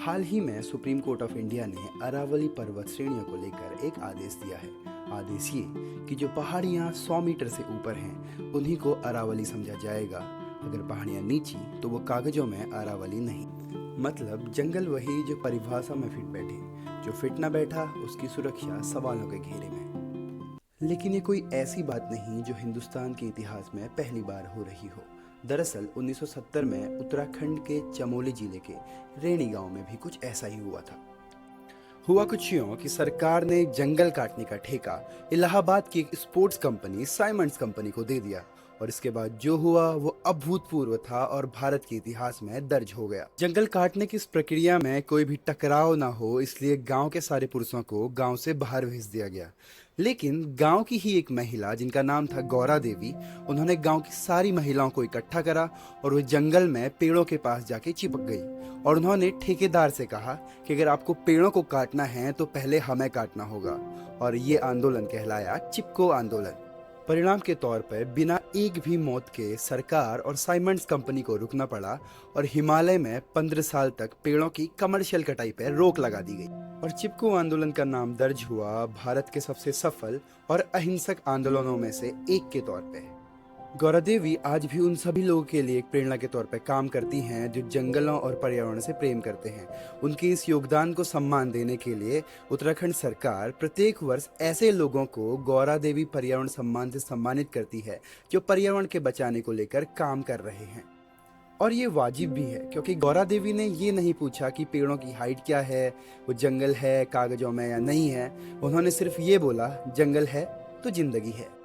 हाल ही में supreme court of India ने अरावली पर्वत श्रेणियों को लेकर एक आदेश दिया है। आदेश ये कि जो पहाड़ियाँ 100 मीटर से ऊपर हैं उन्हीं को अरावली समझा जाएगा। अगर पहाड़ियाँ नीची तो वो कागजों में अरावली नहीं। मतलब जंगल वही जो परिभाषा में फिट बैठे, जो फिट ना बैठा उसकी सुरक्षा सवालों के घेरे में। लेकिन ये कोई ऐसी बात नहीं जो हिंदुस्तान के इतिहास में पहली बार हो रही हो। दरअसल 1970 में उत्तराखंड के चमोली जिले के रेणी गांव में भी कुछ ऐसा ही हुआ था। हुआ कुछ यूं कि सरकार ने जंगल काटने का ठेका इलाहाबाद की एक स्पोर्ट्स कंपनी साइमंड्स कंपनी को दे दिया और इसके बाद जो हुआ वो अभूतपूर्व था और भारत के इतिहास में दर्ज हो गया। जंगल काटने की इस प्रक्रिया में कोई भी टकराव ना हो इसलिए गांव के सारे पुरुषों को गांव से बाहर भेज दिया गया। लेकिन गांव की ही एक महिला जिनका नाम था गौरा देवी, उन्होंने गांव की सारी महिलाओं को इकट्ठा करा और वो जंगल में पेड़ों के पास जाके चिपक गई और उन्होंने ठेकेदार से कहा कि अगर आपको पेड़ों को काटना है तो पहले हमें काटना होगा। और ये आंदोलन कहलाया चिपको आंदोलन। परिणाम के तौर पर बिना एक भी मौत के सरकार और साइमंड्स कंपनी को रुकना पड़ा और हिमालय में 15 साल तक पेड़ों की कमर्शियल कटाई पर रोक लगा दी गई और चिपको आंदोलन का नाम दर्ज हुआ भारत के सबसे सफल और अहिंसक आंदोलनों में से एक के तौर पे। गौरा देवी आज भी उन सभी लोगों के लिए एक प्रेरणा के तौर पर काम करती हैं जो जंगलों और पर्यावरण से प्रेम करते हैं। उनके इस योगदान को सम्मान देने के लिए उत्तराखंड सरकार प्रत्येक वर्ष ऐसे लोगों को गौरा देवी पर्यावरण सम्मान से सम्मानित करती है जो पर्यावरण के बचाने को लेकर काम कर रहे हैं। और ये वाजिब भी है क्योंकि गौरा देवी ने ये नहीं पूछा कि पेड़ों की हाइट क्या है, वो जंगल है कागजों में या नहीं है। उन्होंने सिर्फ ये बोला, जंगल है तो जिंदगी है।